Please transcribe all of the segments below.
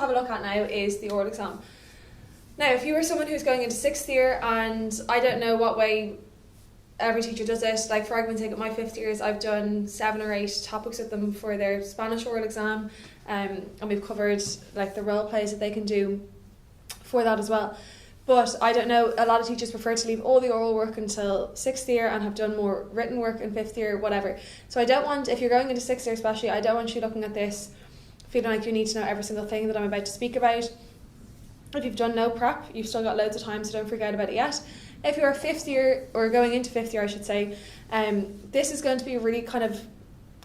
have a look at now is the oral exam. Now, if you are someone who's going into 6th year, and I don't know what way every teacher does it, like for argument's sake, at my 5th years, I've done 7 or 8 topics with them for their Spanish oral exam, and we've covered like the role plays that they can do for that as well. But I don't know, a lot of teachers prefer to leave all the oral work until 6th year and have done more written work in 5th year, whatever. So I don't want, if you're going into 6th year especially, I don't want you looking at this feeling like you need to know every single thing that I'm about to speak about. If you've done no prep, you've still got loads of time, so don't forget about it yet. If you're 5th year, or going into 5th year I should say, this is going to be a really kind of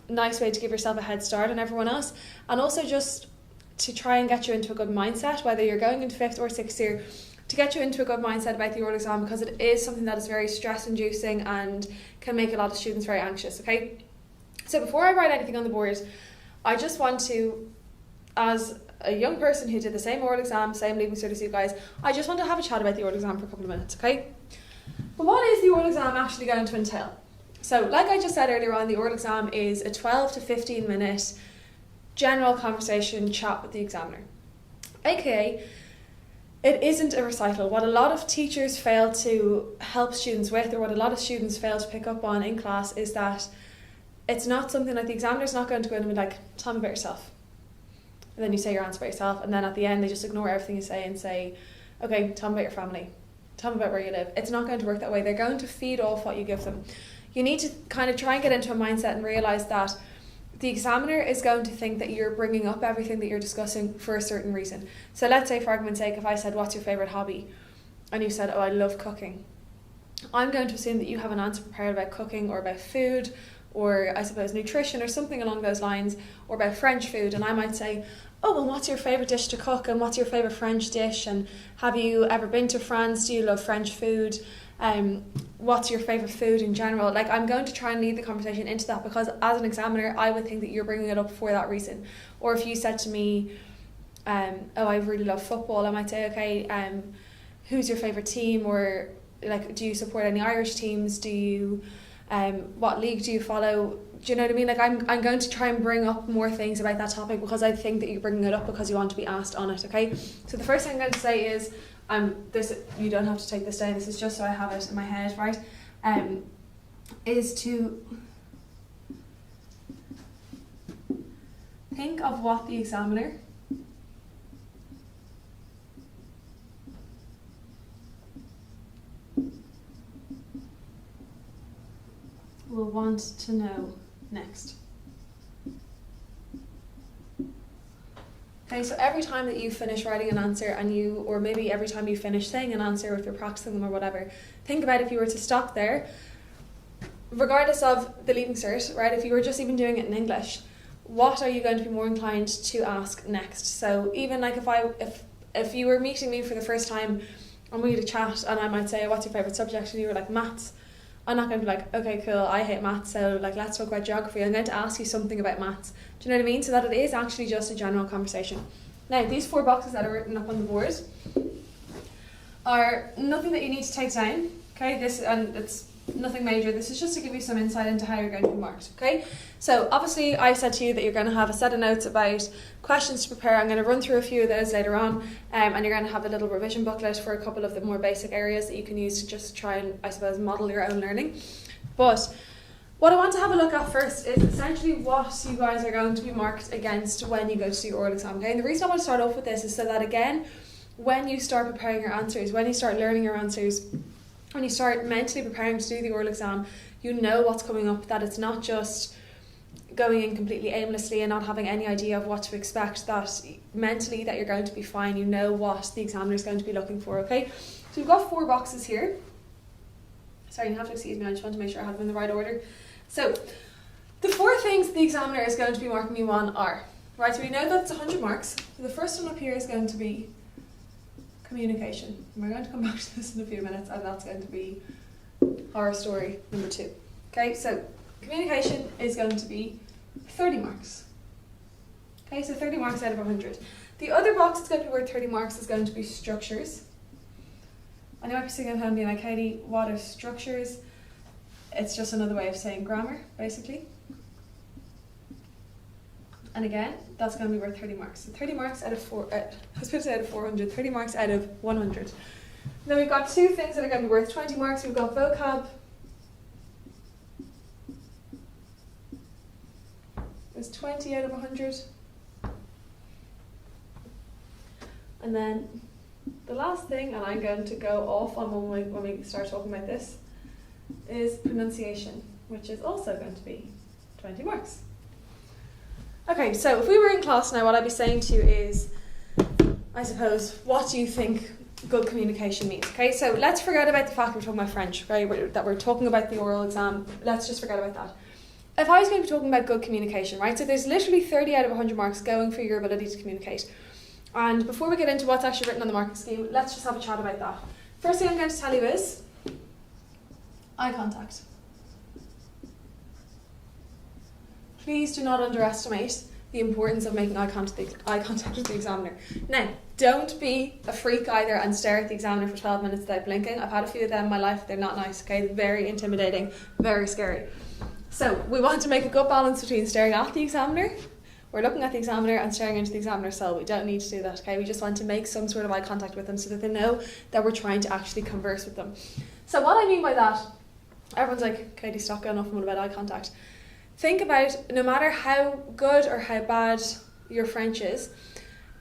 nice way to give yourself a head start on everyone else, and also just to try and get you into a good mindset, whether you're going into 5th or 6th year, to get you into a good mindset about the oral exam, because it is something that is very stress inducing and can make a lot of students very anxious, okay? So before I write anything on the board, I just want to, as a young person who did the same oral exam, same Leaving Cert as you guys, I just want to have a chat about the oral exam for a couple of minutes, okay? But what is the oral exam actually going to entail? So like I just said earlier on, the oral exam is a 12 to 15 minute general conversation chat with the examiner, aka it isn't a recital. What a lot of teachers fail to help students with, or what a lot of students fail to pick up on in class, is that it's not something like the examiner's not going to go in and be like, tell me about yourself. And then you say your answer about yourself, and then at the end they just ignore everything you say and say, okay, tell me about your family. Tell me about where you live. It's not going to work that way. They're going to feed off what you give them. You need to kind of try and get into a mindset and realise that the examiner is going to think that you're bringing up everything that you're discussing for a certain reason. So let's say, for argument's sake, if I said, what's your favourite hobby? And you said, oh, I love cooking. I'm going to assume that you have an answer prepared about cooking, or about food, or I suppose nutrition, or something along those lines, or about French food. And I might say, oh, well, what's your favourite dish to cook? And what's your favourite French dish? And have you ever been to France? Do you love French food? What's your favourite food in general? Like, I'm going to try and lead the conversation into that, because as an examiner I would think that you're bringing it up for that reason. Or if you said to me, oh, I really love football, I might say, okay, who's your favourite team? Or like, do you support any Irish teams? Do you what league do you follow? Do you know what I mean? Like, I'm going to try and bring up more things about that topic, because I think that you're bringing it up because you want to be asked on it, okay? So the first thing I'm going to say is, this, you don't have to take this down, this is just so I have it in my head, right? Is to think of what the examiner will want to know next. Okay, so every time that you finish writing an answer, and you, or maybe every time you finish saying an answer, if you're practicing them or whatever, think about if you were to stop there, regardless of the Leaving Cert, right? If you were just even doing it in English, what are you going to be more inclined to ask next? So even like if you were meeting me for the first time and we had a chat, and I might say, what's your favourite subject? And you were like, maths. I'm not going to be like, okay, cool, I hate maths, so like, let's talk about geography. I'm going to ask you something about maths. Do you know what I mean? So that it is actually just a general conversation. Now, these 4 boxes that are written up on the board are nothing that you need to take down, okay? And it's nothing major. This is just to give you some insight into how you're going to be marked, okay? So obviously I said to you that you're going to have a set of notes about questions to prepare. I'm going to run through a few of those later on, and you're going to have a little revision booklet for a couple of the more basic areas that you can use to just try and, I suppose, model your own learning. But what I want to have a look at first is essentially what you guys are going to be marked against when you go to your oral exam, okay? And the reason I want to start off with this is so that, again, when you start preparing your answers, when you start learning your answers, when you start mentally preparing to do the oral exam, you know what's coming up, that it's not just going in completely aimlessly and not having any idea of what to expect, that mentally that you're going to be fine, you know what the examiner is going to be looking for, okay? So we've got 4 boxes here. Sorry, you have to excuse me, I just want to make sure I have them in the right order. So the 4 things the examiner is going to be marking you on are, right, so we know that it's 100 marks. So the first one up here is going to be communication. And we're going to come back to this in a few minutes, and that's going to be horror story number 2. Okay, so communication is going to be 30 marks. Okay, so 30 marks out of 100. The other box that's going to be worth 30 marks is going to be structures. And you might be sitting at home being like, Katie, what are structures? It's just another way of saying grammar, basically. And again, that's going to be worth 30 marks. So 30 marks out of 400, 30 marks out of 100. Then we've got two things that are going to be worth 20 marks. We've got vocab. It's 20 out of 100. And then the last thing, and I'm going to go off on when we start talking about this, is pronunciation, which is also going to be 20 marks. Okay, so if we were in class now, what I'd be saying to you is, I suppose, what do you think good communication means? Okay, so let's forget about the fact we're talking about French, right? That we're talking about the oral exam. Let's just forget about that. If I was going to be talking about good communication, right? So there's literally 30 out of 100 marks going for your ability to communicate. And before we get into what's actually written on the marking scheme, let's just have a chat about that. First thing I'm going to tell you is eye contact. Please do not underestimate the importance of making eye contact with the examiner. Now, don't be a freak either and stare at the examiner for 12 minutes without blinking. I've had a few of them in my life. They're not nice, okay? Very intimidating, very scary. So we want to make a good balance between staring at the examiner, we're looking at the examiner, and staring into the examiner's cell. We don't need to do that, okay? We just want to make some sort of eye contact with them so that they know that we're trying to actually converse with them. So what I mean by that, everyone's like, Katie, stop going off on about eye contact. Think about, no matter how good or how bad your French is,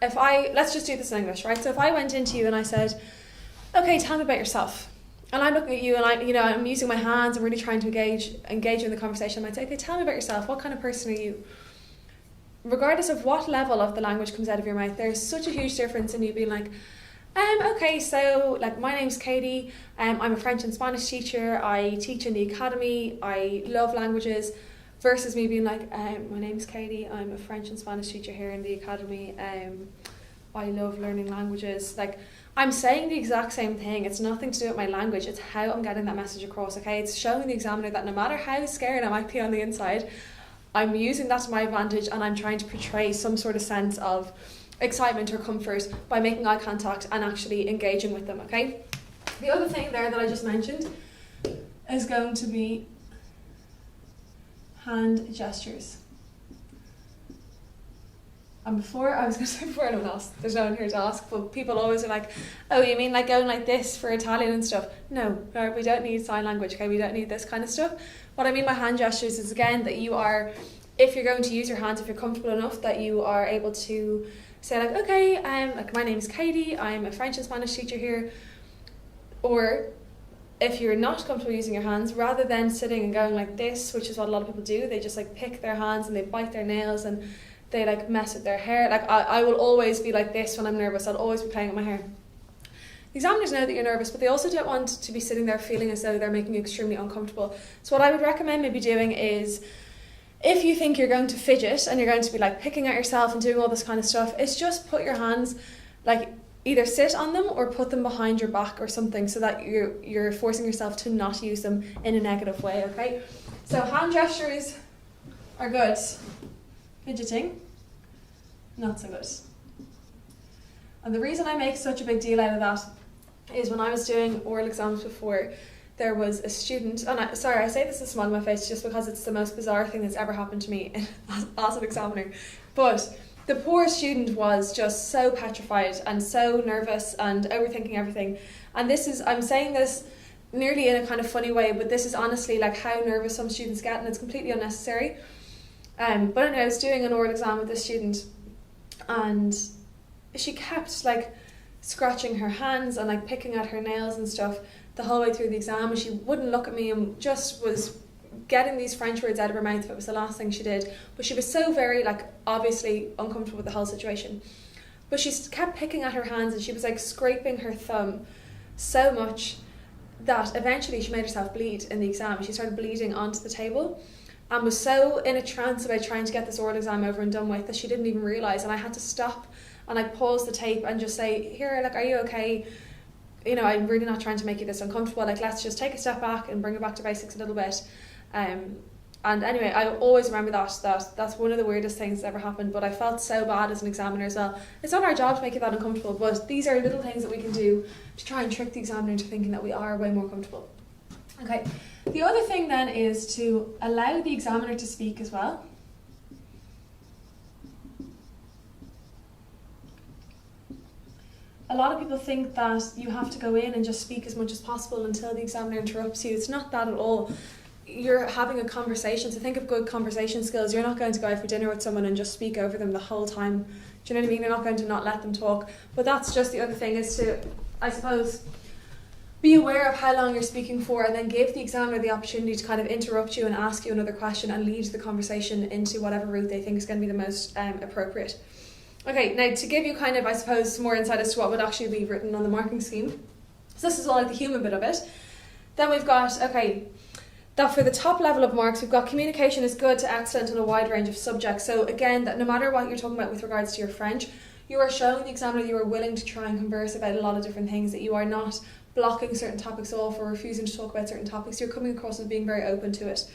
let's just do this in English, right? So if I went into you and I said, okay, tell me about yourself. And I'm looking at you and I'm using my hands and really trying to engage in the conversation. I might say, okay, tell me about yourself. What kind of person are you? Regardless of what level of the language comes out of your mouth, there's such a huge difference in you being like, okay, so like my name's Katie, I'm a French and Spanish teacher, I teach in the academy, I love languages, versus me being like, my name's Katie, I'm a French and Spanish teacher here in the academy, I love learning languages. Like, I'm saying the exact same thing. It's nothing to do with my language, it's how I'm getting that message across, okay? It's showing the examiner that no matter how scared I might be on the inside, I'm using that to my advantage and I'm trying to portray some sort of sense of excitement or comfort by making eye contact and actually engaging with them, okay? The other thing there that I just mentioned is going to be hand gestures. And before anyone else, there's no one here to ask, but people always are like, oh, you mean like going like this for Italian and stuff? No, we don't need sign language, okay? We don't need this kind of stuff. What I mean by hand gestures is, again, that you are, if you're going to use your hands, if you're comfortable enough, that you are able to say like, okay, like my name's Katie, I'm a French and Spanish teacher here. Or if you're not comfortable using your hands, rather than sitting and going like this, which is what a lot of people do, they just like pick their hands and they bite their nails and they like mess with their hair. Like I will always be like this when I'm nervous. I'll always be playing with my hair. The examiners know that you're nervous, but they also don't want to be sitting there feeling as though they're making you extremely uncomfortable. So what I would recommend maybe doing is, if you think you're going to fidget and you're going to be like picking at yourself and doing all this kind of stuff, is just put your hands, like either sit on them or put them behind your back or something, so that you're forcing yourself to not use them in a negative way, okay? So hand gestures are good. Fidgeting, not so good. And the reason I make such a big deal out of that is when I was doing oral exams before, there was a student, and I say this with a smile on my face just because it's the most bizarre thing that's ever happened to me as an examiner, but the poor student was just so petrified and so nervous and overthinking everything. And I'm saying this nearly in a kind of funny way, but this is honestly like how nervous some students get, and it's completely unnecessary. But anyway, I was doing an oral exam with this student, and she kept like scratching her hands and like picking at her nails and stuff the whole way through the exam, and she wouldn't look at me and just was getting these French words out of her mouth if it was the last thing she did. But she was so very like obviously uncomfortable with the whole situation. But she kept picking at her hands and she was like scraping her thumb so much that eventually she made herself bleed in the exam. She started bleeding onto the table and was so in a trance about trying to get this oral exam over and done with that she didn't even realise. And I had to stop and like pause the tape and just say, here, like, are you okay? You know, I'm really not trying to make you this uncomfortable. Like, let's just take a step back and bring it back to basics a little bit. And anyway, I always remember that's one of the weirdest things that ever happened, but I felt so bad as an examiner as well. It's not our job to make you that uncomfortable, but these are little things that we can do to try and trick the examiner into thinking that we are way more comfortable. Okay, the other thing then is to allow the examiner to speak as well. a lot of people think that you have to go in and just speak as much as possible until the examiner interrupts you. It's not that at all. You're having a conversation, so think of good conversation skills. You're not going to go out for dinner with someone and just speak over them the whole time. Do you know what I mean? You're not going to not let them talk. But that's just the other thing, is to, I suppose, be aware of how long you're speaking for, and then give the examiner the opportunity to kind of interrupt you and ask you another question and lead the conversation into whatever route they think is going to be the most appropriate. Okay, now to give you kind of, I suppose, some more insight as to what would actually be written on the marking scheme. So this is all like the human bit of it. Then we've got, okay, that for the top level of marks, we've got communication is good to excellent on a wide range of subjects. So again, that no matter what you're talking about with regards to your French, you are showing the examiner that you are willing to try and converse about a lot of different things, that you are not blocking certain topics off or refusing to talk about certain topics. You're coming across as being very open to it.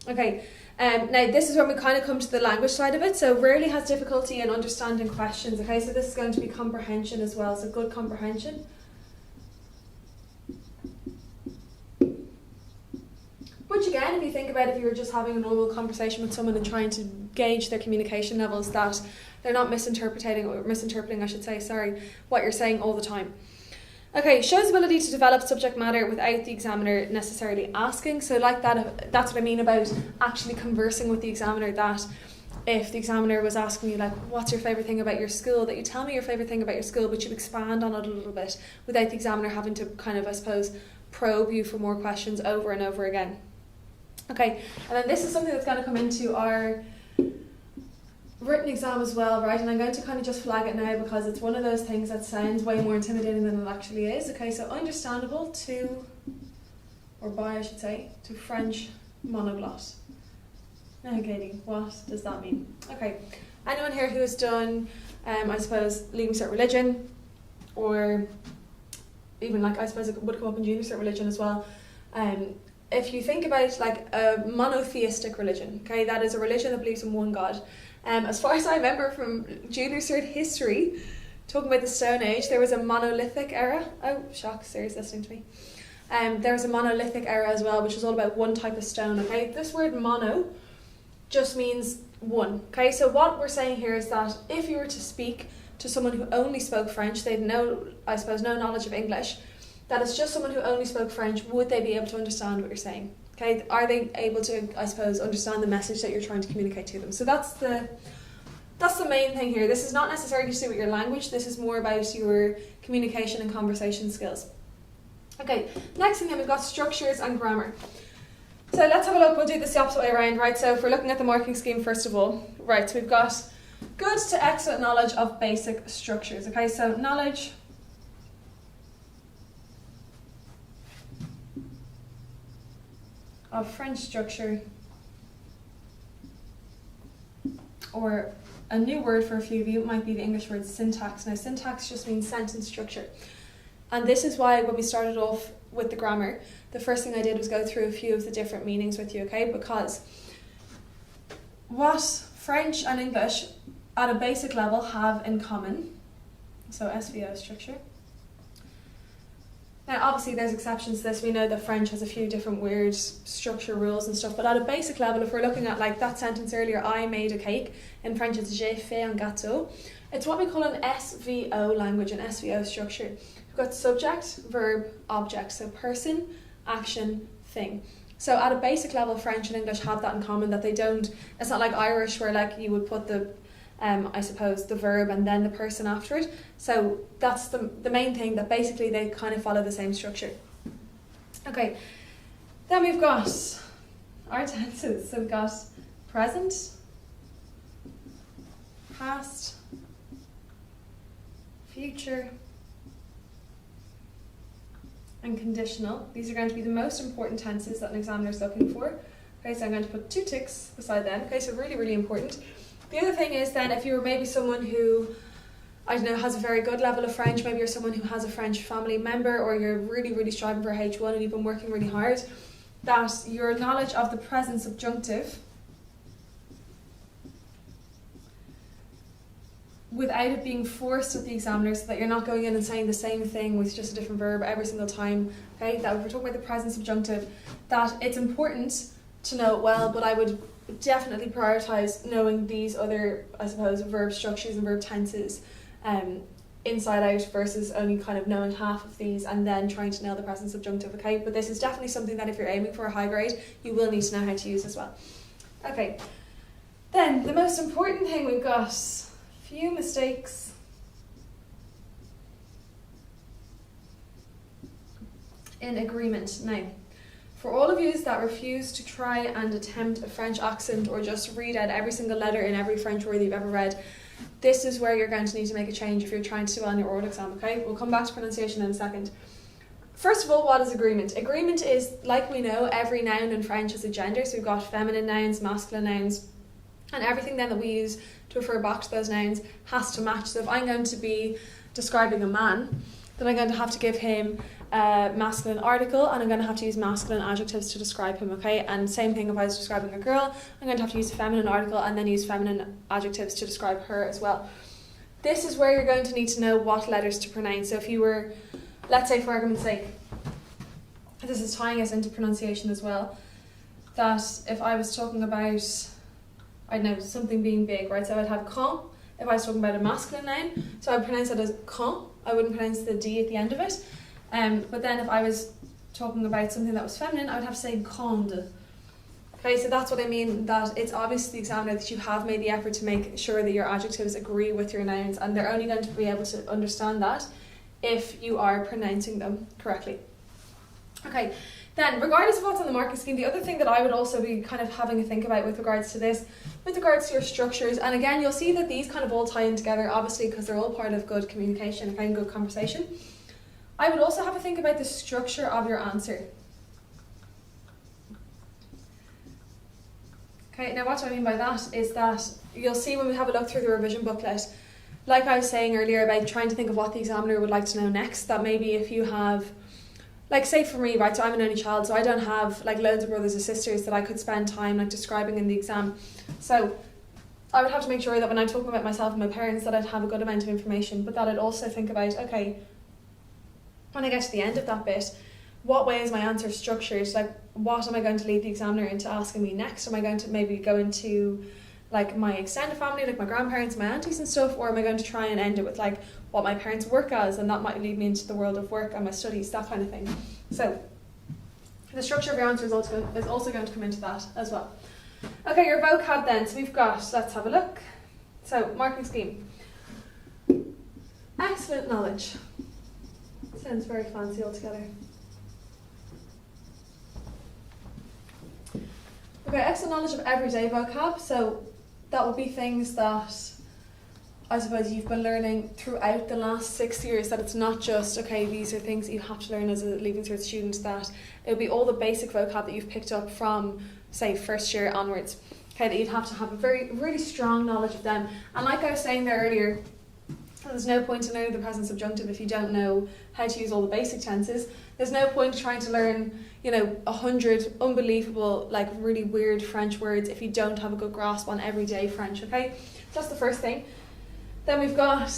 Okay, now this is when we kind of come to the language side of it. So rarely has difficulty in understanding questions. Okay, so this is going to be comprehension as well, so good comprehension. Which again, if you think about it, if you were just having a normal conversation with someone and trying to gauge their communication levels, that they're not misinterpreting, what you're saying all the time. Okay, shows ability to develop subject matter without the examiner necessarily asking. So like that, that's what I mean about actually conversing with the examiner, that if the examiner was asking you like, what's your favourite thing about your school, that you tell me your favourite thing about your school, but you expand on it a little bit without the examiner having to kind of, I suppose, probe you for more questions over and over again. Okay, and then this is something that's going to come into our written exam as well, right? And I'm going to kind of just flag it now because it's one of those things that sounds way more intimidating than it actually is. Okay, so understandable to, or by I should say, to French monoglot. Now Katie, what does that mean? Okay, anyone here who has done, I suppose, Leaving Cert Religion, or even like I suppose it would come up in Junior Cert Religion as well. If you think about like a monotheistic religion, okay, that is a religion that believes in one God. As far as I remember from Junior Cert history, talking about the Stone Age, there was a monolithic era. Oh, shock, Sarah's listening to me. There was a monolithic era as well, which was all about one type of stone, okay? This word mono just means one, okay? So what we're saying here is that if you were to speak to someone who only spoke French, they'd no knowledge of English, that it's just someone who only spoke French, would they be able to understand what you're saying? Okay, are they able to, I suppose, understand the message that you're trying to communicate to them? So that's the main thing here. This is not necessarily to do with your language. This is more about your communication and conversation skills. Okay, next thing then we've got structures and grammar. So let's have a look. We'll do this the opposite way around, right? So if we're looking at the marking scheme first of all, right, so we've got good to excellent knowledge of basic structures. Okay, so knowledge of French structure, or a new word for a few of you might be the English word syntax. Now syntax just means sentence structure, and this is why when we started off with the grammar, the first thing I did was go through a few of the different meanings with you, okay? Because what French and English at a basic level have in common, so SVO structure. Now obviously there's exceptions to this. We know that French has a few different weird structure rules and stuff, but at a basic level, if we're looking at like that sentence earlier, I made a cake, in French it's j'ai fait un gâteau, it's what we call an SVO language, an SVO structure. We've got subject, verb, object, so person, action, thing. So at a basic level, French and English have that in common, that they don't, it's not like Irish where like you would put the I suppose the verb and then the person after it. So that's the main thing, that basically they kind of follow the same structure. Okay, then we've got our tenses. So we've got present, past, future, and conditional. These are going to be the most important tenses that an examiner is looking for. Okay, so I'm going to put 2 ticks beside them. Okay, so really, really important. The other thing is then, if you were maybe someone who, I don't know, has a very good level of French, maybe you're someone who has a French family member, or you're really, really striving for H1 and you've been working really hard, that your knowledge of the present subjunctive, without it being forced with the examiner, so that you're not going in and saying the same thing with just a different verb every single time, okay, that if we're talking about the present subjunctive, that it's important to know it well, but I would definitely prioritise knowing these other, I suppose, verb structures and verb tenses inside out versus only kind of knowing half of these and then trying to nail the present subjunctive, okay? But this is definitely something that if you're aiming for a high grade, you will need to know how to use as well. Okay, then the most important thing we've got, few mistakes. In agreement. Now, for all of you that refuse to try and attempt a French accent or just read out every single letter in every French word you've ever read, this is where you're going to need to make a change if you're trying to do well on your oral exam, okay? We'll come back to pronunciation in a second. First of all, what is agreement? Agreement is, like we know, every noun in French has a gender, so we've got feminine nouns, masculine nouns, and everything then that we use to refer back to those nouns has to match. So if I'm going to be describing a man, then I'm going to have to give him a masculine article, and I'm going to have to use masculine adjectives to describe him, okay? And same thing if I was describing a girl, I'm going to have to use a feminine article and then use feminine adjectives to describe her as well. This is where you're going to need to know what letters to pronounce. So if you were, let's say for argument's sake, this is tying us into pronunciation as well, that if I was talking about, I don't know, something being big, right? So I'd have quand, if I was talking about a masculine noun, so I'd pronounce it as quand, I wouldn't pronounce the D at the end of it. But then if I was talking about something that was feminine, I would have to say quand. Okay, so that's what I mean, that it's obvious to the examiner that you have made the effort to make sure that your adjectives agree with your nouns, and they're only going to be able to understand that if you are pronouncing them correctly. Okay, then regardless of what's on the marking scheme, the other thing that I would also be kind of having a think about with regards to this, with regards to your structures, and again you'll see that these kind of all tie in together, obviously because they're all part of good communication and good conversation. I would also have a think about the structure of your answer. Okay, now what do I mean by that is that you'll see when we have a look through the revision booklet, like I was saying earlier about trying to think of what the examiner would like to know next, that maybe if you have, like say for me, right, so I'm an only child, so I don't have like loads of brothers or sisters that I could spend time like describing in the exam. So I would have to make sure that when I'm talking about myself and my parents that I'd have a good amount of information, but that I'd also think about, okay, when I get to the end of that bit, what way is my answer structured? Like, what am I going to lead the examiner into asking me next? Am I going to maybe go into like my extended family, like my grandparents, my aunties and stuff, or am I going to try and end it with like what my parents work as, and that might lead me into the world of work and my studies, that kind of thing. So the structure of your answer is also going to come into that as well. Okay, your vocab then. So we've got, let's have a look. So marking scheme. Excellent knowledge. Sounds very fancy altogether. Okay, excellent knowledge of everyday vocab. So that would be things that I suppose you've been learning throughout the last 6 years, that it's not just, okay, these are things that you have to learn as a Leaving Cert student, that it would be all the basic vocab that you've picked up from, say, first year onwards. Okay, that you'd have to have a really strong knowledge of them. And like I was saying there earlier, there's no point in learning the present subjunctive if you don't know how to use all the basic tenses. There's no point trying to learn, 100 unbelievable, like really weird French words if you don't have a good grasp on everyday French, okay? That's the first thing. Then we've got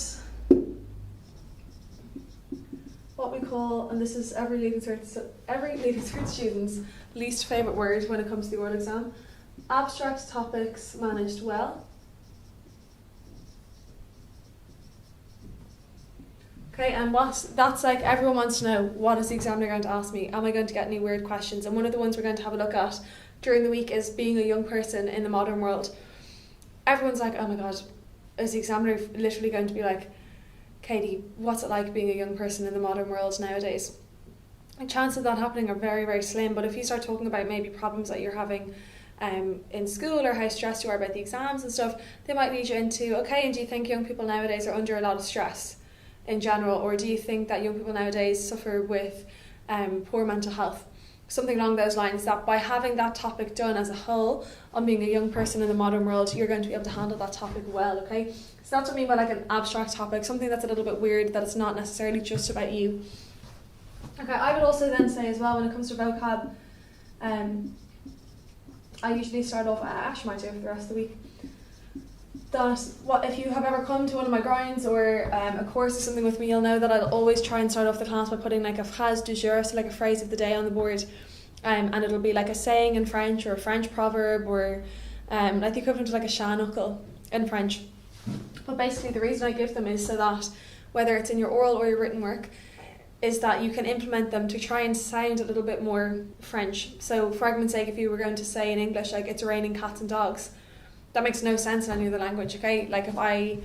what we call, and this is every Leaving Cert student's least favourite word when it comes to the oral exam, abstract topics managed well. Okay, and that's like, everyone wants to know, what is the examiner going to ask me? Am I going to get any weird questions? And one of the ones we're going to have a look at during the week is being a young person in the modern world. Everyone's like, oh my god, is the examiner literally going to be like, Katie, what's it like being a young person in the modern world nowadays? The chances of that happening are very, very slim, but if you start talking about maybe problems that you're having in school, or how stressed you are about the exams and stuff, they might lead you into, okay, and do you think young people nowadays are under a lot of stress in general, or do you think that young people nowadays suffer with poor mental health? Something along those lines, that by having that topic done as a whole on being a young person in the modern world, you're going to be able to handle that topic well, okay? So that's what I mean by like an abstract topic, something that's a little bit weird, that it's not necessarily just about you. Okay, I would also then say as well, when it comes to vocab, I usually start off, I actually might do it for the rest of the week, that what if you have ever come to one of my grinds or a course or something with me, you'll know that I'll always try and start off the class by putting like a phrase du jour, so like a phrase of the day on the board, and it'll be like a saying in French or a French proverb, or like the equivalent to like a shanukkel in French. But basically the reason I give them is so that whether it's in your oral or your written work, is that you can implement them to try and sound a little bit more French. So for argument's sake, if you were going to say in English, like, it's raining cats and dogs, that makes no sense in any other language, okay? Like I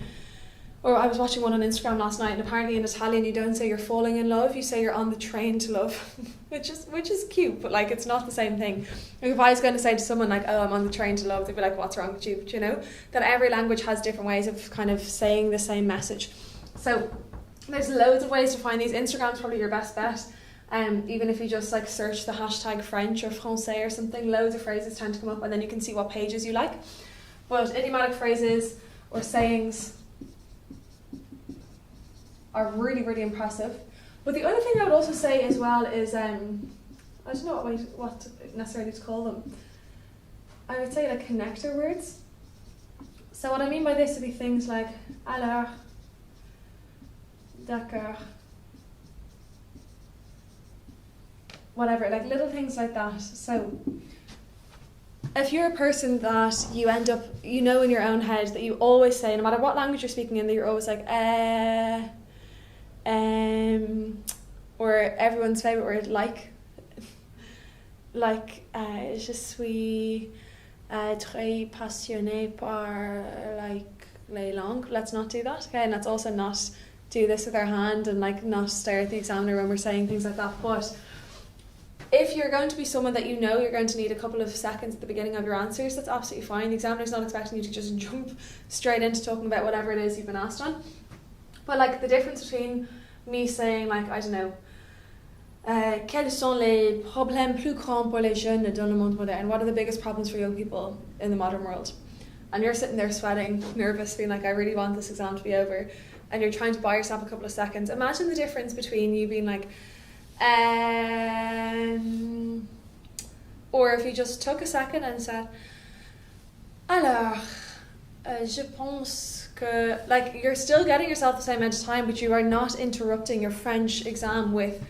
was watching one on Instagram last night, and apparently in Italian you don't say you're falling in love, you say you're on the train to love, which is cute, but like, it's not the same thing. Like, if I was going to say to someone like, oh, I'm on the train to love, they'd be like, what's wrong with you? Do you know? That every language has different ways of kind of saying the same message. So there's loads of ways to find these. Instagram's probably your best bet. Even if you just like search the hashtag French or Francais or something, loads of phrases tend to come up, and then you can see what pages you like. But idiomatic phrases or sayings are really, really impressive. But the other thing I would also say as well is, I don't know what necessarily to call them. I would say like connector words. So what I mean by this would be things like alors, d'accord, whatever, like little things like that. So if you're a person that you end up, you know in your own head that you always say, no matter what language you're speaking in, that you're always like, or everyone's favourite word, like, je suis très passionné par, like, les langues. Let's not do that, okay? And let's also not do this with our hand and like not stare at the examiner when we're saying things like that. But if you're going to be someone that you know you're going to need a couple of seconds at the beginning of your answers, that's absolutely fine. The examiner's not expecting you to just jump straight into talking about whatever it is you've been asked on. But like the difference between me saying like, I don't know, quels sont les problèmes plus grands pour les jeunes dans le monde moderne? What are the biggest problems for young people in the modern world? And you're sitting there sweating, nervous, being like, I really want this exam to be over. And you're trying to buy yourself a couple of seconds. Imagine the difference between you being like, or if you just took a second and said, alors, je pense que, like, you're still getting yourself the same amount of time, but you are not interrupting your French exam with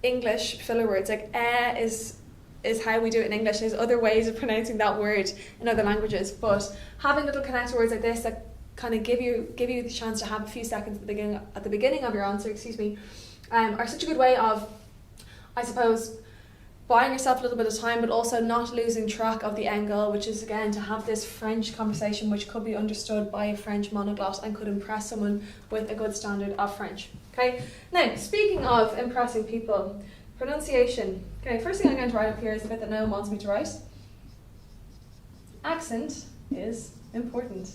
English filler words. Like, is how we do it in English. There's other ways of pronouncing that word in other languages, but having little connector words like this that kind of give you the chance to have a few seconds at the beginning of your answer, are such a good way of, I suppose, buying yourself a little bit of time, but also not losing track of the end goal, which is again to have this French conversation which could be understood by a French monoglot and could impress someone with a good standard of French. Okay. Now, speaking of impressing people, pronunciation. Okay, first thing I'm going to write up here is the bit that no one wants me to write. Accent is important.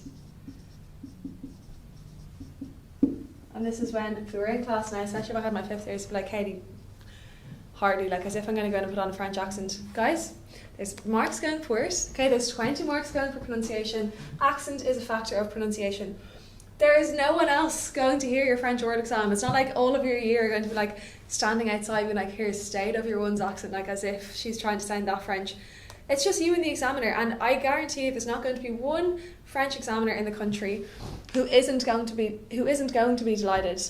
And this is when, if we were in class now, especially if I had my fifth years, I'd be like, Katie, hardly, like as if I'm going to go in and put on a French accent. Guys, there's marks going for it. Okay, there's 20 marks going for pronunciation. Accent is a factor of pronunciation. There is no one else going to hear your French oral exam. It's not like all of your year are going to be like standing outside being like, here's state of your one's accent, like as if she's trying to sound that French. It's just you and the examiner, and I guarantee you there's not going to be one French examiner in the country who isn't going to be delighted.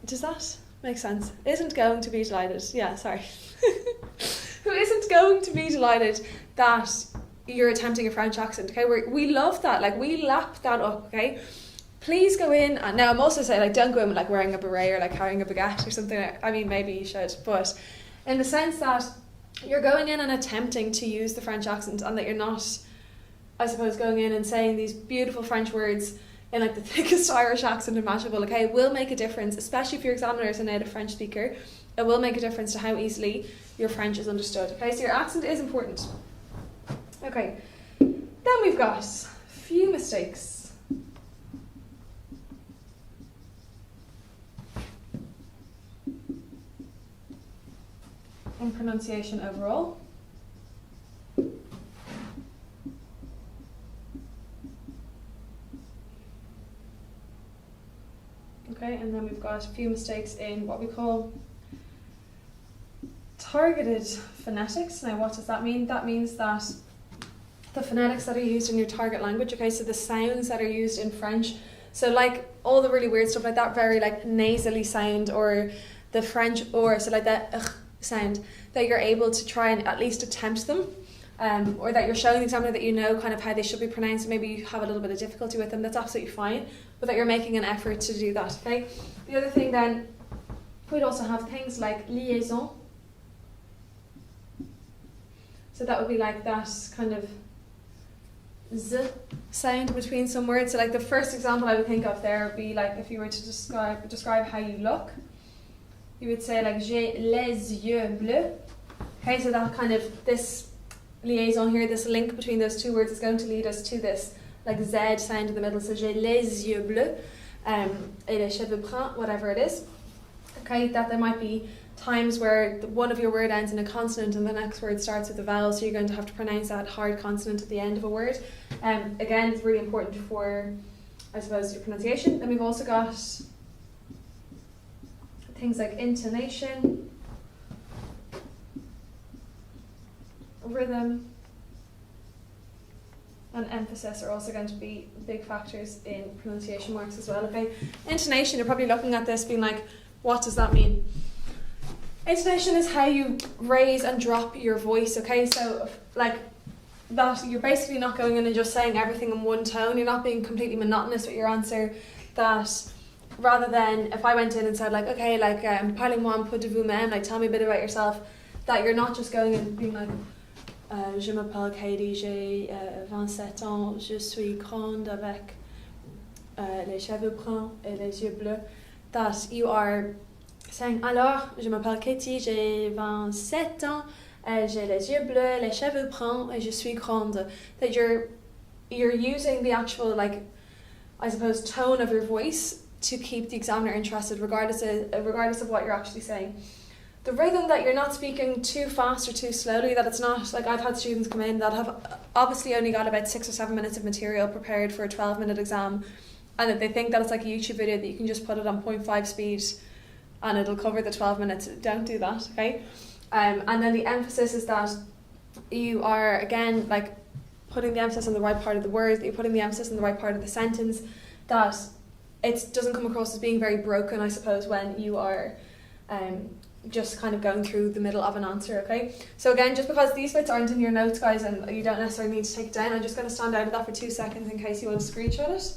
Does that make sense? Isn't going to be delighted. Yeah, sorry. Who isn't going to be delighted that you're attempting a French accent, okay? We love that, like we lap that up, okay? Please go in, and now I'm also saying like don't go in with like wearing a beret or like carrying a baguette or something. I mean, maybe you should, but in the sense that you're going in and attempting to use the French accent, and that you're not, I suppose, going in and saying these beautiful French words in like the thickest Irish accent imaginable, okay, will make a difference, especially if your examiner is a native French speaker. It will make a difference to how easily your French is understood, okay? So your accent is important. Okay, then we've got a few mistakes. In pronunciation overall. Okay, and then we've got a few mistakes in what we call targeted phonetics. Now, what does that mean? That means that the phonetics that are used in your target language, okay, so the sounds that are used in French, so like all the really weird stuff like that, very like nasally sound, or the French or, so like that sound, that you're able to try and at least attempt them, or that you're showing the examiner that you know kind of how they should be pronounced, maybe you have a little bit of difficulty with them, that's absolutely fine, but that you're making an effort to do that, okay? The other thing then, we'd also have things like liaison. So that would be like that kind of z sound between some words. So like the first example I would think of there would be like if you were to describe how you look, you would say like j'ai les yeux bleus. Okay, so that kind of, this liaison here, this link between those two words is going to lead us to this like Z sound in the middle. So j'ai les yeux bleus, et les cheveux bruns, whatever it is. Okay, that there might be times where one of your word ends in a consonant and the next word starts with a vowel, so you're going to have to pronounce that hard consonant at the end of a word. Again, it's really important for, I suppose, your pronunciation. Then we've also got things like intonation, rhythm, and emphasis are also going to be big factors in pronunciation marks as well. Okay, intonation, you're probably looking at this being like, what does that mean? Intonation is how you raise and drop your voice, okay? So like that, you're basically not going in and just saying everything in one tone. You're not being completely monotonous with your answer. That rather than if I went in and said like, okay, like parlez-moi un peu de vous-même, like tell me a bit about yourself, that you're not just going in and being like, je m'appelle Katie, j'ai 27 ans, je suis grande avec les cheveux bruns et les yeux bleus. That you are saying, alors, je m'appelle Katie, j'ai 27 ans, j'ai les yeux bleus, les cheveux bruns, et je suis grande. That you're using the actual, like, I suppose, tone of your voice to keep the examiner interested, regardless of what you're actually saying. The rhythm, that you're not speaking too fast or too slowly, that it's not, like I've had students come in that have obviously only got about 6 or 7 minutes of material prepared for a 12-minute exam, and that they think that it's like a YouTube video that you can just put it on 0.5 speed and it'll cover the 12 minutes. Don't do that, okay? And then the emphasis is that you are, again, like putting the emphasis on the right part of the word, that you're putting the emphasis on the right part of the sentence, that it doesn't come across as being very broken, I suppose, when you are just kind of going through the middle of an answer, okay? So again, just because these bits aren't in your notes, guys, and you don't necessarily need to take it down, I'm just going to stand out of that for 2 seconds in case you want to screenshot it.